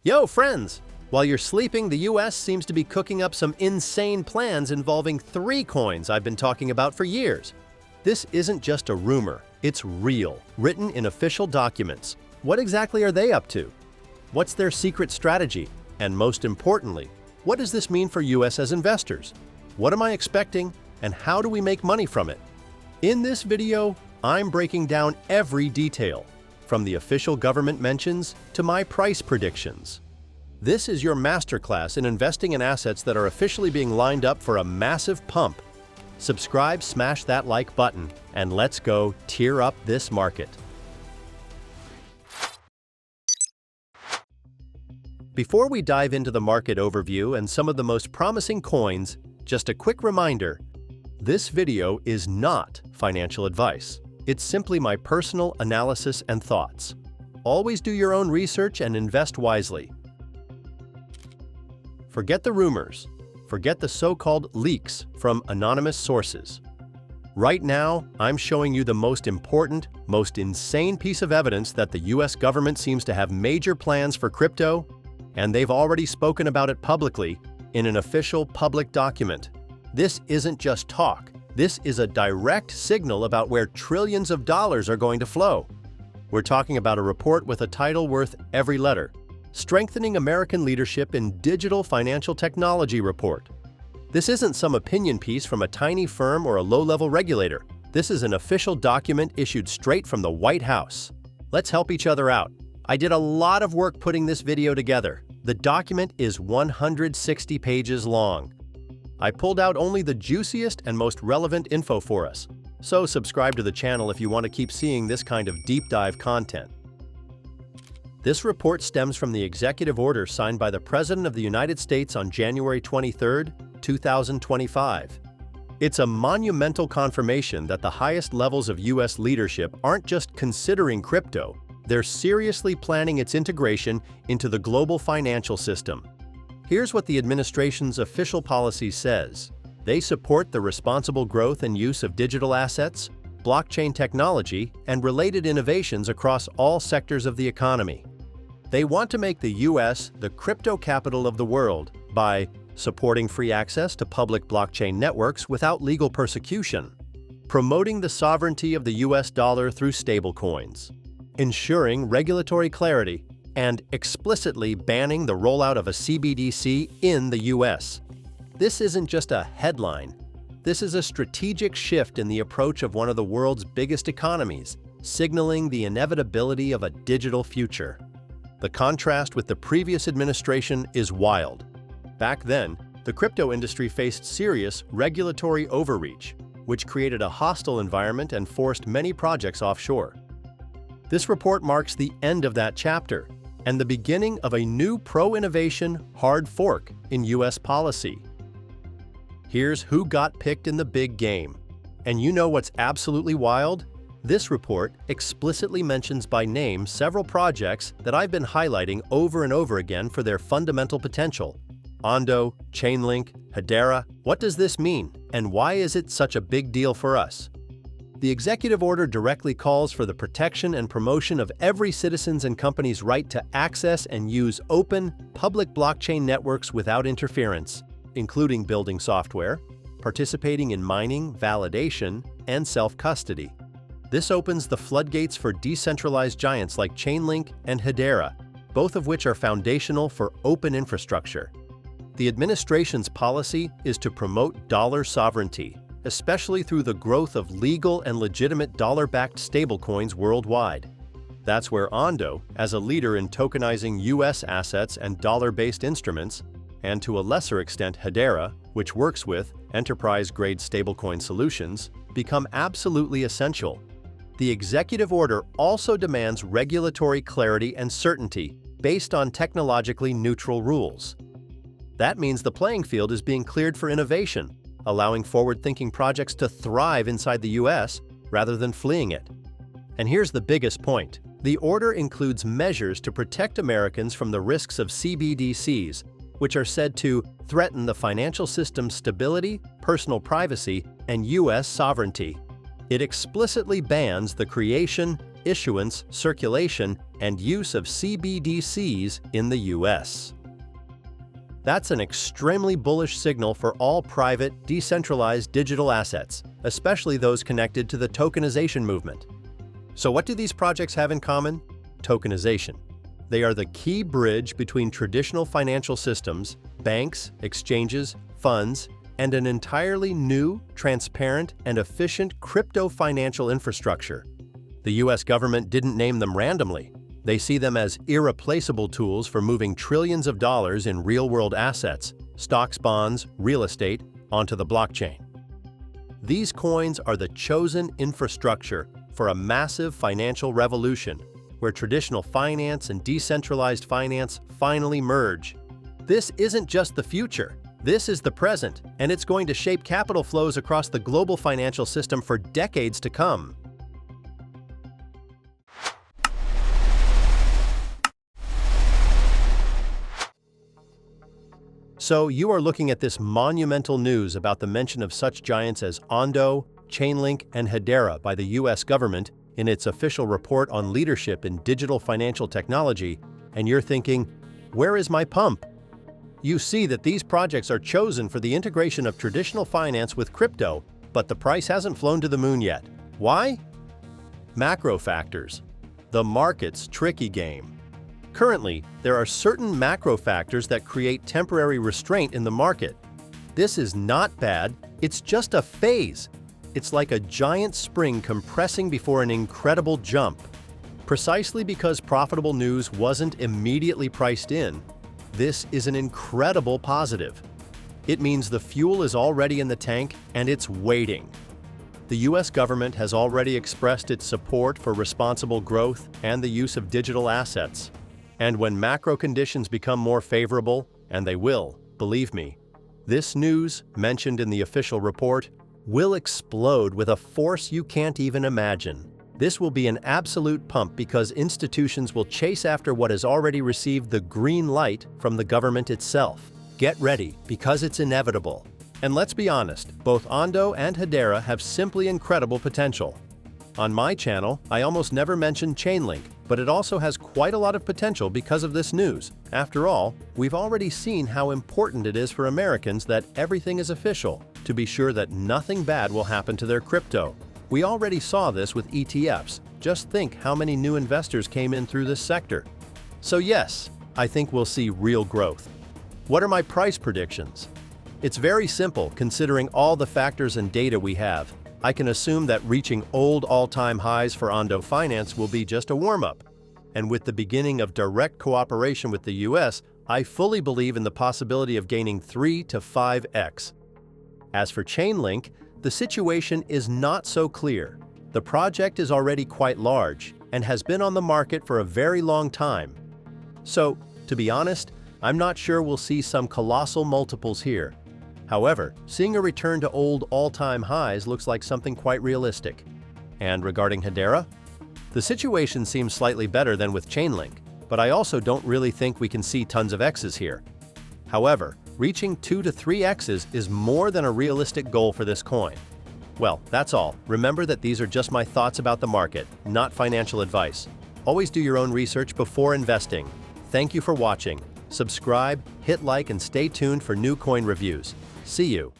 Yo, friends! While you're sleeping, the US seems to be cooking up some insane plans involving 3 coins I've been talking about for years. This isn't just a rumor, it's real, written in official documents. What exactly are they up to? What's their secret strategy? And most importantly, what does this mean for US as investors? What am I expecting, and how do we make money from it? In this video, I'm breaking down every detail, from the official government mentions to my price predictions. This is your masterclass in investing in assets that are officially being lined up for a massive pump. Subscribe, smash that like button, and let's go tear up this market. Before we dive into the market overview and some of the most promising coins, just a quick reminder, this video is not financial advice. It's simply my personal analysis and thoughts. Always do your own research and invest wisely. Forget the rumors. Forget the so-called leaks from anonymous sources. Right now, I'm showing you the most important, most insane piece of evidence that the US government seems to have major plans for crypto, and they've already spoken about it publicly in an official public document. This isn't just talk. This is a direct signal about where trillions of dollars are going to flow. We're talking about a report with a title worth every letter. Strengthening American Leadership in Digital Financial Technology Report. This isn't some opinion piece from a tiny firm or a low-level regulator. This is an official document issued straight from the White House. Let's help each other out. I did a lot of work putting this video together. The document is 160 pages long. I pulled out only the juiciest and most relevant info for us. So subscribe to the channel if you want to keep seeing this kind of deep dive content. This report stems from the executive order signed by the President of the United States on January 23, 2025. It's a monumental confirmation that the highest levels of US leadership aren't just considering crypto, they're seriously planning its integration into the global financial system. Here's what the administration's official policy says. They support the responsible growth and use of digital assets, blockchain technology, and related innovations across all sectors of the economy. They want to make the US the crypto capital of the world by supporting free access to public blockchain networks without legal persecution, promoting the sovereignty of the US dollar through stablecoins, ensuring regulatory clarity, and explicitly banning the rollout of a CBDC in the US. This isn't just a headline. This is a strategic shift in the approach of one of the world's biggest economies, signaling the inevitability of a digital future. The contrast with the previous administration is wild. Back then, the crypto industry faced serious regulatory overreach, which created a hostile environment and forced many projects offshore. This report marks the end of that chapter and the beginning of a new pro-innovation hard fork in US policy. Here's who got picked in the big game. And you know what's absolutely wild? This report explicitly mentions by name several projects that I've been highlighting over and over again for their fundamental potential. ONDO, Chainlink, Hedera. What does this mean, and why is it such a big deal for us? The executive order directly calls for the protection and promotion of every citizen's and company's right to access and use open, public blockchain networks without interference, including building software, participating in mining, validation, and self-custody. This opens the floodgates for decentralized giants like Chainlink and Hedera, both of which are foundational for open infrastructure. The administration's policy is to promote dollar sovereignty, especially through the growth of legal and legitimate dollar-backed stablecoins worldwide. That's where ONDO, as a leader in tokenizing US assets and dollar-based instruments, and to a lesser extent Hedera, which works with enterprise-grade stablecoin solutions, become absolutely essential. The executive order also demands regulatory clarity and certainty based on technologically neutral rules. That means the playing field is being cleared for innovation, allowing forward-thinking projects to thrive inside the US rather than fleeing it. And here's the biggest point. The order includes measures to protect Americans from the risks of CBDCs, which are said to threaten the financial system's stability, personal privacy, and US sovereignty. It explicitly bans the creation, issuance, circulation, and use of CBDCs in the US. That's an extremely bullish signal for all private, decentralized digital assets, especially those connected to the tokenization movement. So what do these projects have in common? Tokenization. They are the key bridge between traditional financial systems, banks, exchanges, funds, and an entirely new, transparent, and efficient crypto financial infrastructure. The US government didn't name them randomly. They see them as irreplaceable tools for moving trillions of dollars in real-world assets, stocks, bonds, real estate, onto the blockchain. These coins are the chosen infrastructure for a massive financial revolution, where traditional finance and decentralized finance finally merge. This isn't just the future. This is the present, and it's going to shape capital flows across the global financial system for decades to come. So you are looking at this monumental news about the mention of such giants as ONDO, Chainlink, and Hedera by the US government in its official report on leadership in digital financial technology, and you're thinking, where is my pump? You see that these projects are chosen for the integration of traditional finance with crypto, but the price hasn't flown to the moon yet. Why? Macro factors. The market's tricky game. Currently, there are certain macro factors that create temporary restraint in the market. This is not bad, it's just a phase. It's like a giant spring compressing before an incredible jump. Precisely because profitable news wasn't immediately priced in, this is an incredible positive. It means the fuel is already in the tank and it's waiting. The US government has already expressed its support for responsible growth and the use of digital assets. And when macro conditions become more favorable, and they will, believe me, this news, mentioned in the official report, will explode with a force you can't even imagine. This will be an absolute pump because institutions will chase after what has already received the green light from the government itself. Get ready, because it's inevitable. And let's be honest, both ONDO and Hedera have simply incredible potential. On my channel, I almost never mention Chainlink, but it also has quite a lot of potential because of this news. After all, we've already seen how important it is for Americans that everything is official, to be sure that nothing bad will happen to their crypto. We already saw this with ETFs. Just think how many new investors came in through this sector. So yes, I think we'll see real growth. What are my price predictions? It's very simple considering all the factors and data we have. I can assume that reaching old all-time highs for ONDO Finance will be just a warm-up. And with the beginning of direct cooperation with the US, I fully believe in the possibility of gaining 3 to 5x. As for Chainlink, the situation is not so clear. The project is already quite large and has been on the market for a very long time. So, to be honest, I'm not sure we'll see some colossal multiples here. However, seeing a return to old all-time highs looks like something quite realistic. And regarding Hedera? The situation seems slightly better than with Chainlink, but I also don't really think we can see tons of X's here. However, reaching 2 to 3 X's is more than a realistic goal for this coin. Well, that's all. Remember that these are just my thoughts about the market, not financial advice. Always do your own research before investing. Thank you for watching. Subscribe, hit like, and stay tuned for new coin reviews. See you.